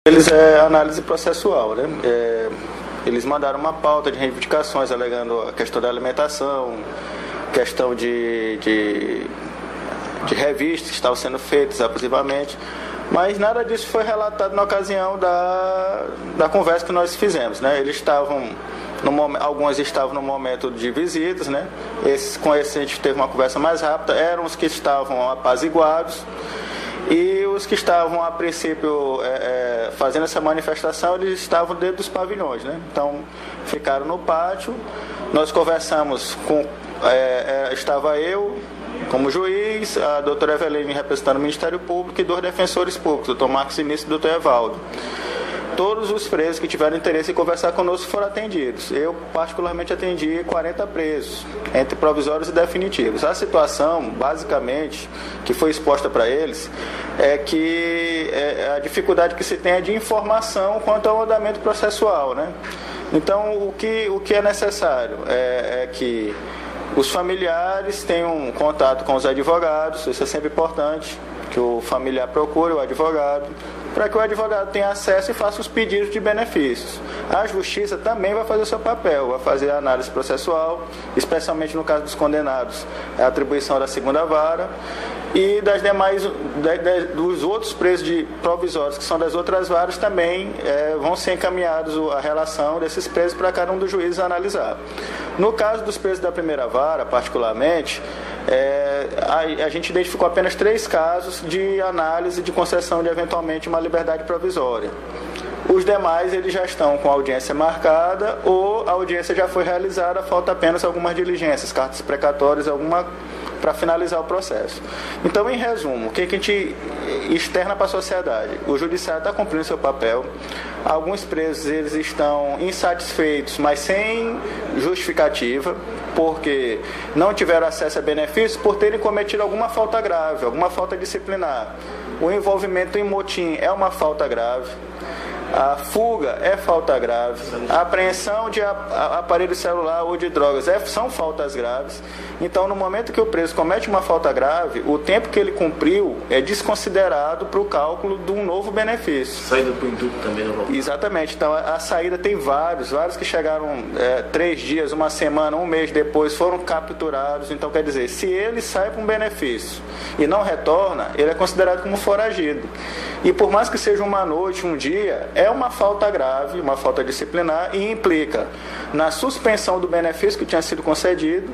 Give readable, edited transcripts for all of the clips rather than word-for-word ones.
Eles é análise processual, né? Eles mandaram uma pauta de reivindicações alegando a questão da alimentação, questão de revistas que estavam sendo feitas abusivamente, mas nada disso foi relatado na ocasião da conversa que nós fizemos, né? Eles estavam, alguns estavam no momento de visitas, né? Com esses a gente teve uma conversa mais rápida, eram os que estavam apaziguados, e os que estavam, a princípio, fazendo essa manifestação, eles estavam dentro dos pavilhões, né? Então, ficaram no pátio, nós conversamos estava eu como juiz, a doutora Eveline representando o Ministério Público e 2 defensores públicos, o doutor Marcos Início e o doutor Evaldo. Todos os presos que tiveram interesse em conversar conosco foram atendidos. Eu, particularmente, atendi 40 presos, entre provisórios e definitivos. A situação, basicamente, que foi exposta para eles, é que a dificuldade que se tem é de informação quanto ao andamento processual, né? Então, o que é necessário é que os familiares tenham contato com os advogados, isso é sempre importante, que o familiar procure o advogado, para que o advogado tenha acesso e faça os pedidos de benefícios. A justiça também vai fazer o seu papel, vai fazer a análise processual, especialmente no caso dos condenados, a atribuição da segunda vara, e das demais, dos outros presos provisórios, que são das outras varas, também vão ser encaminhados a relação desses presos para cada um dos juízes analisar. No caso dos presos da primeira vara, particularmente, a gente identificou apenas 3 casos de análise de concessão de, eventualmente, uma liberdade provisória. Os demais, eles já estão com a audiência marcada ou a audiência já foi realizada, falta apenas algumas diligências, cartas precatórias, para finalizar o processo. Então, em resumo, o que a gente externa para a sociedade? O judiciário está cumprindo seu papel. Alguns presos, eles estão insatisfeitos, mas sem justificativa, porque não tiveram acesso a benefícios por terem cometido alguma falta grave, alguma falta disciplinar. O envolvimento em motim é uma falta grave. A fuga é falta grave, a apreensão de aparelho celular ou de drogas são faltas graves. Então, no momento que o preso comete uma falta grave, o tempo que ele cumpriu é desconsiderado para o cálculo de um novo benefício. Saída para o induto também não volta. Exatamente. Então, a saída tem vários que chegaram 3 dias, uma semana, um mês depois, foram capturados. Então, quer dizer, se ele sai para um benefício e não retorna, ele é considerado como foragido. E por mais que seja uma noite, um dia, é uma falta grave, uma falta disciplinar, e implica na suspensão do benefício que tinha sido concedido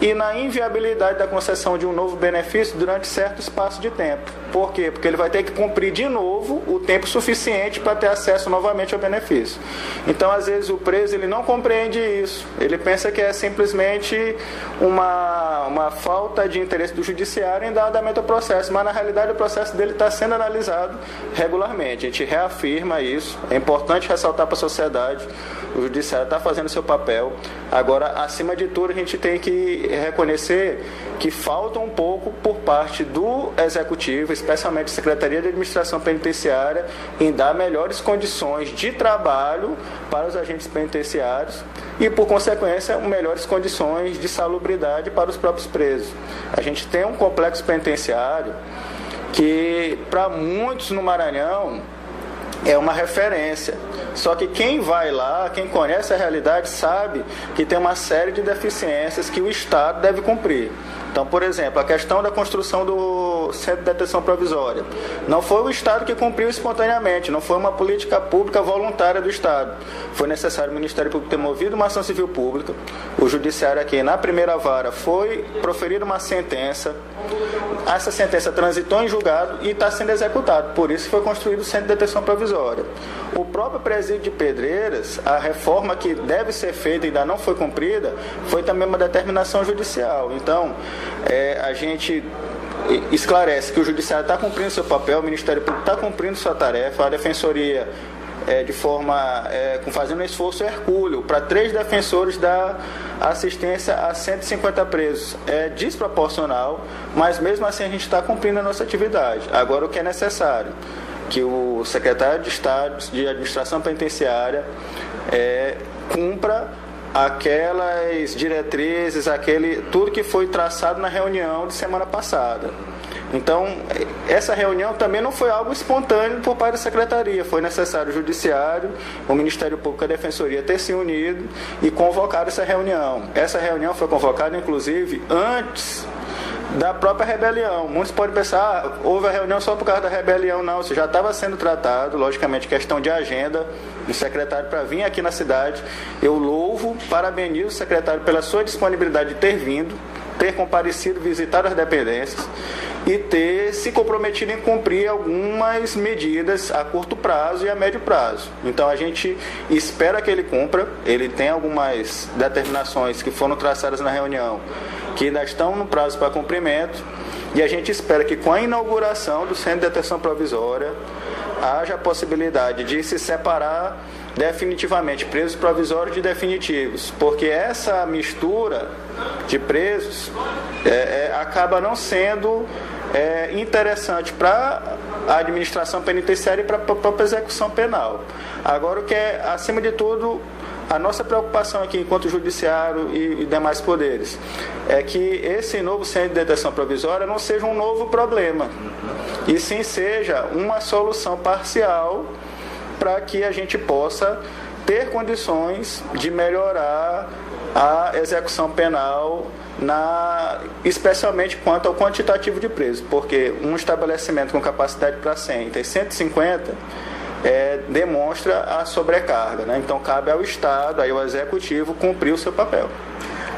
e na inviabilidade da concessão de um novo benefício durante certo espaço de tempo. Por quê? Porque ele vai ter que cumprir de novo o tempo suficiente para ter acesso novamente ao benefício. Então, às vezes, o preso ele não compreende isso. Ele pensa que é simplesmente uma falta de interesse do judiciário em dar andamento ao processo, mas, na realidade, o processo dele está sendo analisado regularmente. A gente reafirma isso. É importante ressaltar para a sociedade, o judiciário está fazendo o seu papel. Agora, acima de tudo, a gente tem que reconhecer que falta um pouco por parte do Executivo, especialmente a Secretaria de Administração Penitenciária, em dar melhores condições de trabalho para os agentes penitenciários e, por consequência, melhores condições de salubridade para os próprios presos. A gente tem um complexo penitenciário que, para muitos no Maranhão, é uma referência. Só que quem vai lá, quem conhece a realidade, sabe que tem uma série de deficiências que o Estado deve cumprir. Então, por exemplo, a questão da construção do Centro de Detenção Provisória. Não foi o Estado que cumpriu espontaneamente, não foi uma política pública voluntária do Estado. Foi necessário o Ministério Público ter movido uma ação civil pública, o Judiciário aqui na primeira vara foi proferida uma sentença, essa sentença transitou em julgado e está sendo executado, por isso foi construído o Centro de Detenção Provisória. O próprio presídio de Pedreiras, a reforma que deve ser feita e ainda não foi cumprida, foi também uma determinação judicial. Então, a gente esclarece que o Judiciário está cumprindo seu papel, o Ministério Público está cumprindo sua tarefa, a Defensoria, fazendo um esforço hercúleo para 3 defensores dar assistência a 150 presos. É desproporcional, mas mesmo assim a gente está cumprindo a nossa atividade. Agora, o que é necessário? Que o secretário de Estado de Administração Penitenciária cumpra aquelas diretrizes, tudo que foi traçado na reunião de semana passada. Então, essa reunião também não foi algo espontâneo por parte da Secretaria. Foi necessário o Judiciário, o Ministério Público e a Defensoria ter se unido e convocar essa reunião. Essa reunião foi convocada, inclusive, antes da própria rebelião. Muitos podem pensar, houve a reunião só por causa da rebelião. Não, isso já estava sendo tratado, logicamente, questão de agenda do secretário para vir aqui na cidade. Eu louvo, parabenizo o secretário pela sua disponibilidade de ter vindo, ter comparecido, visitar as dependências e ter se comprometido em cumprir algumas medidas a curto prazo e a médio prazo. Então a gente espera que ele cumpra. Ele tem algumas determinações que foram traçadas na reunião que ainda estão no prazo para cumprimento, e a gente espera que com a inauguração do Centro de Detenção Provisória haja a possibilidade de se separar definitivamente presos provisórios de definitivos, porque essa mistura de presos acaba não sendo interessante para a administração penitenciária e para a própria execução penal. Agora, o que é, acima de tudo, a nossa preocupação aqui, enquanto judiciário e demais poderes, é que esse novo centro de detenção provisória não seja um novo problema, e sim seja uma solução parcial para que a gente possa ter condições de melhorar a execução penal, especialmente quanto ao quantitativo de presos, porque um estabelecimento com capacidade para 100 tem 150, demonstra a sobrecarga, né? Então cabe ao Estado, aí ao Executivo, cumprir o seu papel.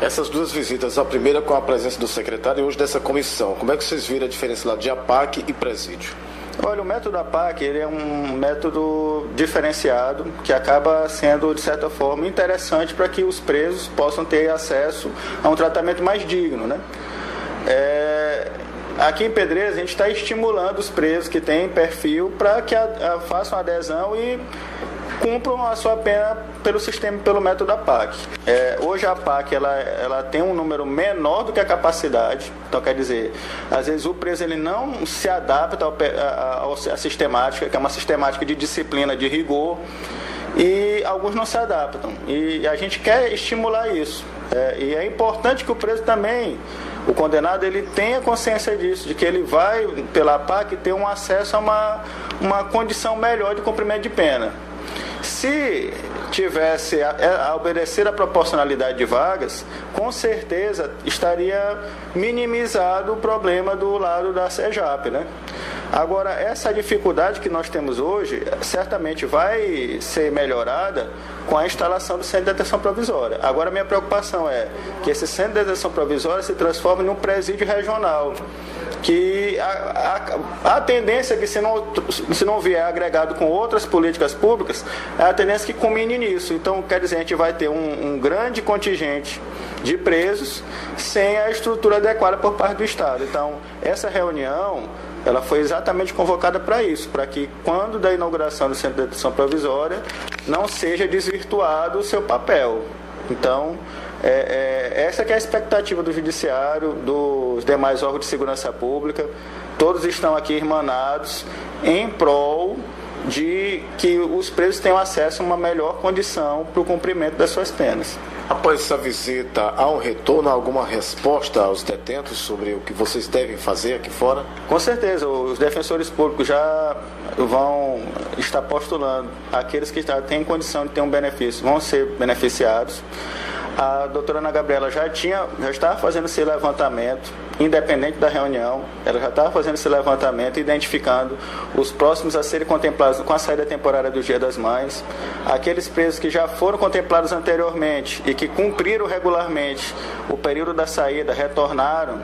Essas duas visitas, a primeira com a presença do secretário e hoje dessa comissão, como é que vocês viram a diferença lá de APAC e presídio? Olha, o método APAC, ele é um método diferenciado que acaba sendo, de certa forma, interessante para que os presos possam ter acesso a um tratamento mais digno, né? Aqui em Pedreiras, a gente está estimulando os presos que têm perfil para que façam adesão e cumpram a sua pena pelo sistema, pelo método APAC. Hoje a APAC ela tem um número menor do que a capacidade. Então, quer dizer, às vezes o preso ele não se adapta à sistemática, que é uma sistemática de disciplina, de rigor, e alguns não se adaptam. E a gente quer estimular isso. E é importante que o preso também, o condenado, ele tenha consciência disso, de que ele vai, pela APAC, ter um acesso a uma condição melhor de cumprimento de pena. Se tivesse a obedecer à proporcionalidade de vagas, com certeza estaria minimizado o problema do lado da CEJAP, né? Agora, essa dificuldade que nós temos hoje, certamente vai ser melhorada com a instalação do Centro de Detenção Provisória. Agora, a minha preocupação é que esse Centro de Detenção Provisória se transforme num presídio regional, que a tendência é que, se não vier agregado com outras políticas públicas, é a tendência que culmine nisso. Então, quer dizer, a gente vai ter um grande contingente de presos sem a estrutura adequada por parte do Estado. Então, essa reunião, ela foi exatamente convocada para isso, para que, quando da inauguração do Centro de Detenção Provisória, não seja desvirtuado o seu papel. Então, essa que é a expectativa do Judiciário, dos demais órgãos de segurança pública. Todos estão aqui irmanados em prol de que os presos tenham acesso a uma melhor condição para o cumprimento das suas penas. Após essa visita, há um retorno, alguma resposta aos detentos sobre o que vocês devem fazer aqui fora? Com certeza, os defensores públicos já vão estar postulando. Aqueles que têm condição de ter um benefício vão ser beneficiados. A doutora Ana Gabriela já estava fazendo esse levantamento, independente da reunião, ela já estava fazendo esse levantamento, identificando os próximos a serem contemplados com a saída temporária do Dia das Mães. Aqueles presos que já foram contemplados anteriormente e que cumpriram regularmente o período da saída, retornaram,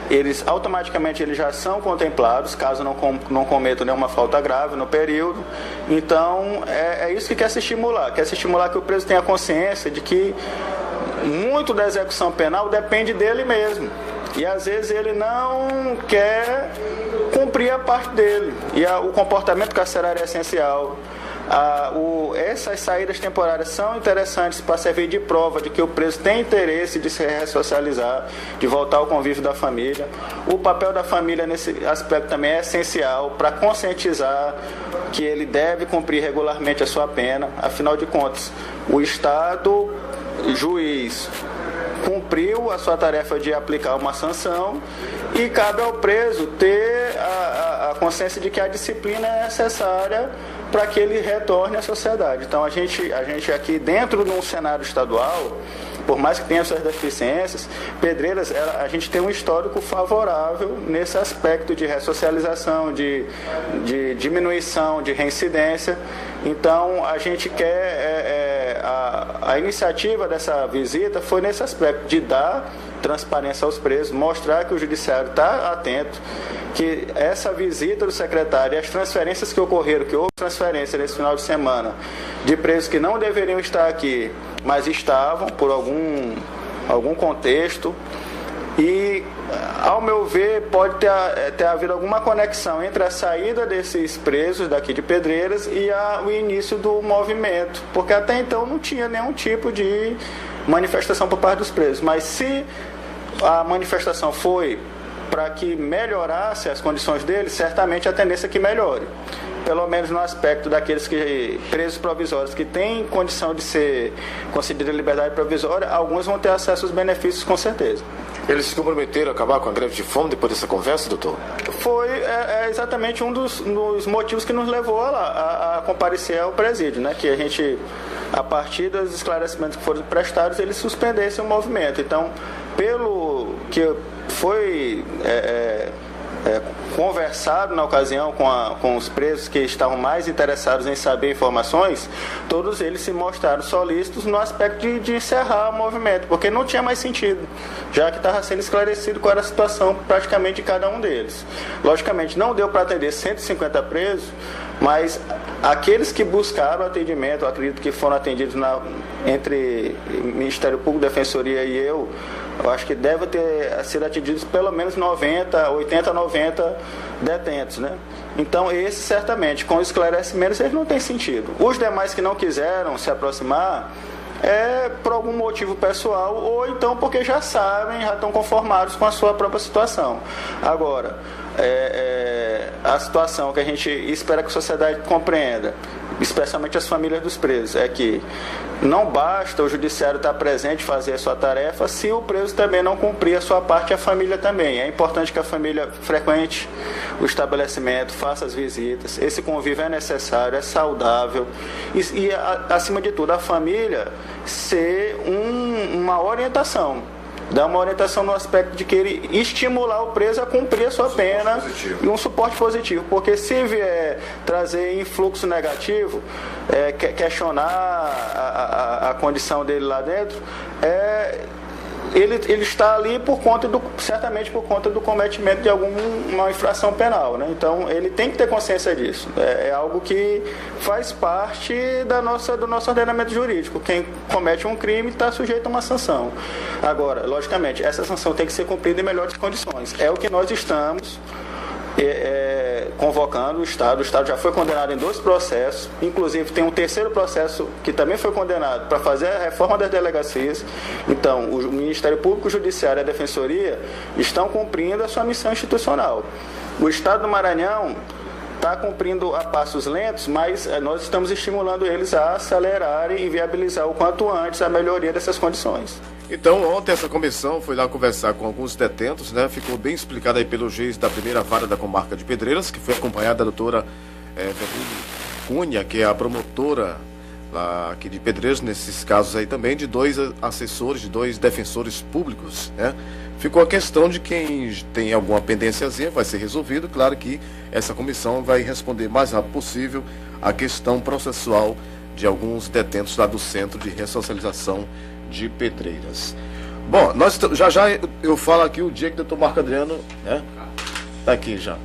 eles automaticamente já são contemplados, caso não cometam nenhuma falta grave no período. Então, é isso que quer se estimular que o preso tenha consciência de que muito da execução penal depende dele mesmo. E às vezes ele não quer cumprir a parte dele. E o comportamento carcerário é essencial. Essas saídas temporárias são interessantes para servir de prova de que o preso tem interesse de se ressocializar, de voltar ao convívio da família. O papel da família nesse aspecto também é essencial para conscientizar que ele deve cumprir regularmente a sua pena. Afinal de contas, o Estado, juiz, cumpriu a sua tarefa de aplicar uma sanção e cabe ao preso ter a consciência de que a disciplina é necessária para que ele retorne à sociedade. Então, a gente aqui dentro de um cenário estadual, por mais que tenha suas deficiências, Pedreiras, a gente tem um histórico favorável nesse aspecto de ressocialização, de diminuição de reincidência. Então, a gente quer, a iniciativa dessa visita foi nesse aspecto, de dar transparência aos presos, mostrar que o judiciário está atento, que essa visita do secretário e as transferências que ocorreram, que houve transferência nesse final de semana, de presos que não deveriam estar aqui, mas estavam por algum contexto, e, ao meu ver, pode ter havido alguma conexão entre a saída desses presos daqui de Pedreiras e o início do movimento, porque até então não tinha nenhum tipo de manifestação por parte dos presos. Mas se a manifestação foi para que melhorasse as condições deles, certamente a tendência é que melhore. Pelo menos no aspecto daqueles presos provisórios que têm condição de ser concedida liberdade provisória, alguns vão ter acesso aos benefícios com certeza. Eles se comprometeram a acabar com a greve de fome depois dessa conversa, doutor? Foi exatamente um dos motivos que nos levou a comparecer ao presídio, né? Que a gente, a partir dos esclarecimentos que foram prestados, eles suspendessem o movimento. Então, pelo que foi conversado na ocasião com os presos que estavam mais interessados em saber informações, todos eles se mostraram solícitos no aspecto de encerrar o movimento, porque não tinha mais sentido, já que estava sendo esclarecido qual era a situação praticamente de cada um deles. Logicamente, não deu para atender 150 presos, mas aqueles que buscaram atendimento, eu acredito que foram atendidos entre Ministério Público, Defensoria e eu acho que deve ter sido atingidos pelo menos 80, 90 detentos, né? Então, esses certamente, com esclarecimentos, eles não têm sentido. Os demais que não quiseram se aproximar, por algum motivo pessoal, ou então porque já sabem, já estão conformados com a sua própria situação. Agora, a situação que a gente espera que a sociedade compreenda, especialmente as famílias dos presos, é que não basta o judiciário estar presente e fazer a sua tarefa se o preso também não cumprir a sua parte e a família também. É importante que a família frequente o estabelecimento, faça as visitas, esse convívio é necessário, é saudável e acima de tudo, a família ser uma orientação. Dá uma orientação no aspecto de querer estimular o preso a cumprir a sua pena e um suporte positivo, porque se vier trazer influxo negativo, questionar a condição dele lá dentro, ele está ali certamente por conta do cometimento de alguma infração penal, né? Então ele tem que ter consciência disso. É algo que faz parte do nosso ordenamento jurídico. Quem comete um crime está sujeito a uma sanção. Agora, logicamente, essa sanção tem que ser cumprida em melhores condições. É o que nós estamos convocando o Estado. O Estado já foi condenado em 2 processos, inclusive tem um terceiro processo que também foi condenado para fazer a reforma das delegacias. Então, o Ministério Público, o Judiciário e a Defensoria estão cumprindo a sua missão institucional. O Estado do Maranhão está cumprindo a passos lentos, mas nós estamos estimulando eles a acelerarem e viabilizar o quanto antes a melhoria dessas condições. Então, ontem essa comissão foi lá conversar com alguns detentos, né? Ficou bem explicado aí pelo juiz da primeira vara da comarca de Pedreiras, que foi acompanhada da doutora Verônica Cunha, que é a promotora lá aqui de Pedreiras, nesses casos aí também, de 2 assessores, de 2 defensores públicos, né? Ficou a questão de quem tem alguma pendênciazinha, vai ser resolvido. Claro que essa comissão vai responder o mais rápido possível a questão processual de alguns detentos lá do Centro de Ressocialização de Pedreiras. Bom, nós já eu falo aqui o dia que o doutor Marco Adriano, né? Tá aqui já.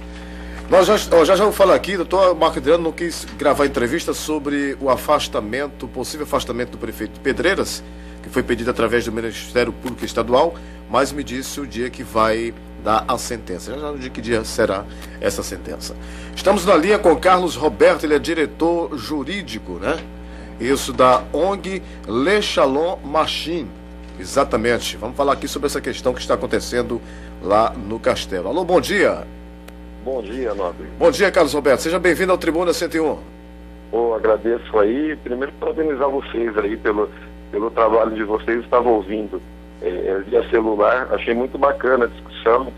Nós já vou falar aqui, doutor Marco Adriano não quis gravar entrevista sobre o possível afastamento do prefeito de Pedreiras, que foi pedido através do Ministério Público Estadual, mas me disse o dia que vai dar a sentença. Já no dia que dia será essa sentença. Estamos na linha com Carlos Roberto, ele é diretor jurídico, né? Isso da ONG Le Shalom Machine. Exatamente. Vamos falar aqui sobre essa questão que está acontecendo lá no Castelo. Alô, bom dia. Bom dia, Nobre. Bom dia, Carlos Roberto. Seja bem-vindo ao Tribuna 101. Agradeço aí. Primeiro, parabenizar vocês aí pelo trabalho de vocês. Estava ouvindo via celular. Achei muito bacana a discussão.